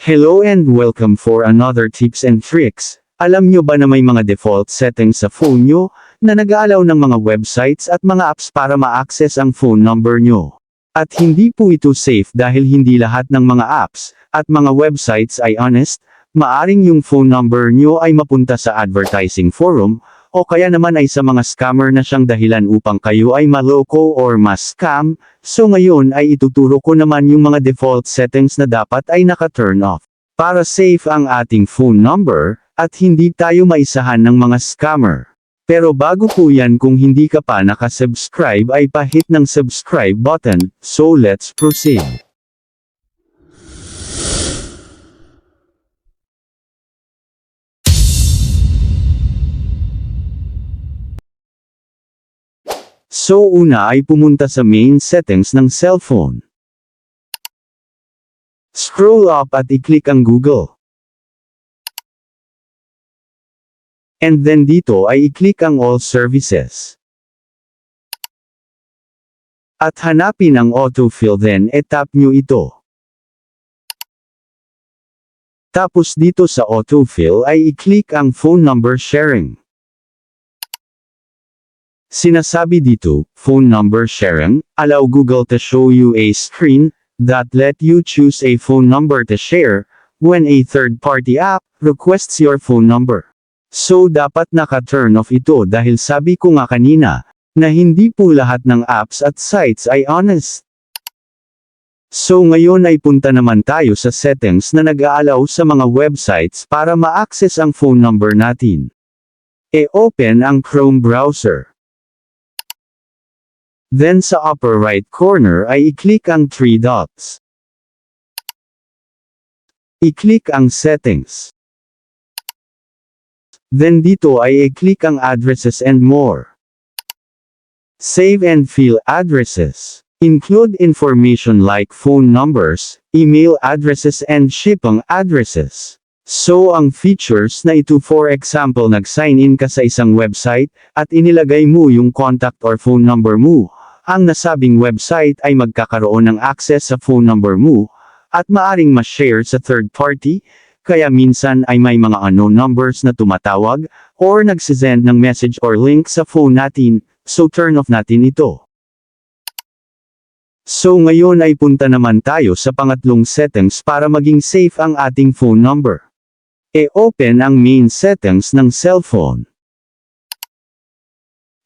Hello and welcome for another tips and tricks. Alam nyo ba na may mga default settings sa phone nyo, na nag-aalaw ng mga websites at mga apps para ma-access ang phone number nyo? At hindi po ito safe dahil hindi lahat ng mga apps, at mga websites ay honest, maaring yung phone number nyo ay mapunta sa advertising forum, o kaya naman ay sa mga scammer na siyang dahilan upang kayo ay maloko or mas-scam, so ngayon ay ituturo ko naman yung mga default settings na dapat ay naka-turn off. Para safe ang ating phone number, at hindi tayo maisahan ng mga scammer. Pero bago po yan, kung hindi ka pa nakasubscribe ay pa-hit ng subscribe button, so let's proceed. So una ay pumunta sa main settings ng cellphone. Scroll up at i-click ang Google. And then dito ay i-click ang all services. At hanapin ang autofill, then tap nyo ito. Tapos dito sa autofill ay i-click ang phone number sharing. Sinasabi dito, phone number sharing, allow Google to show you a screen that let you choose a phone number to share when a third-party app requests your phone number. So dapat naka-turn off ito dahil sabi ko nga kanina, na hindi po lahat ng apps at sites ay honest. So ngayon ay punta naman tayo sa settings na nag-aalaw sa mga websites para ma-access ang phone number natin. E-open ang Chrome browser. Then sa upper right corner ay i-click ang 3 dots. I-click ang settings. Then dito ay i-click ang addresses and more. Save and fill addresses. Include information like phone numbers, email addresses and shipping addresses. So ang features na ito, for example nag-sign in ka sa isang website, at inilagay mo yung contact or phone number mo, ang nasabing website ay magkakaroon ng access sa phone number mo, at maaring ma-share sa third party, kaya minsan ay may mga unknown numbers na tumatawag, or nagsisend ng message or link sa phone natin, so turn off natin ito. So ngayon ay punta naman tayo sa pangatlong settings para maging safe ang ating phone number. E-open ang main settings ng cellphone.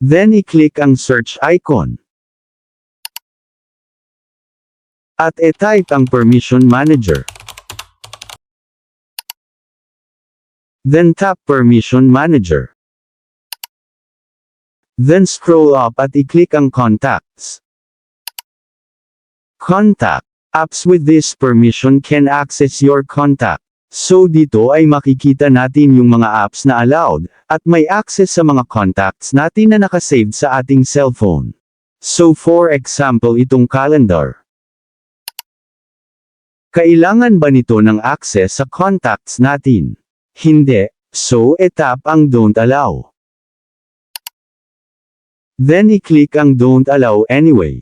Then i-click ang search icon. At e-type ang permission manager. Then tap permission manager. Then scroll up at i-click ang contacts. Contact. Apps with this permission can access your contact. So dito ay makikita natin yung mga apps na allowed, at may access sa mga contacts natin na nakasaved sa ating cellphone. So for example itong calendar. Kailangan ba nito ng access sa contacts natin? Hindi, so tap ang don't allow. Then i-click ang don't allow anyway.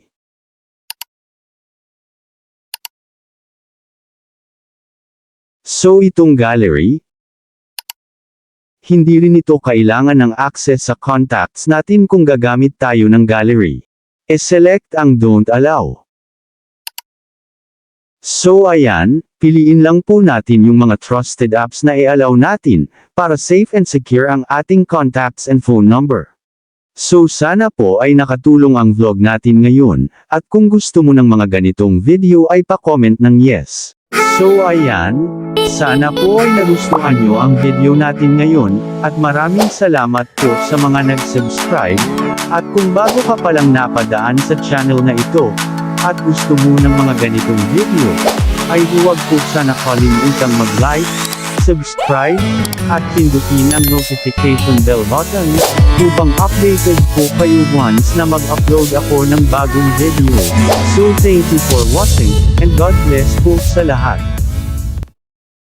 So itong gallery, hindi rin ito kailangan ng access sa contacts natin kung gagamit tayo ng gallery. E-select ang don't allow. So ayan, piliin lang po natin yung mga trusted apps na i-allow natin, para safe and secure ang ating contacts and phone number. So sana po ay nakatulong ang vlog natin ngayon, at kung gusto mo ng mga ganitong video ay pa-comment ng yes. So ayan, sana po ay nagustuhan nyo ang video natin ngayon, at maraming salamat po sa mga nag-subscribe, at kung bago ka palang napadaan sa channel na ito, at gusto mo ng mga ganitong video, ay huwag po sana kalimutang mag-like, subscribe, at pindutin ang notification bell button, upang updated po kayo once na mag-upload ako ng bagong video. So thank you for watching, and God bless po sa lahat.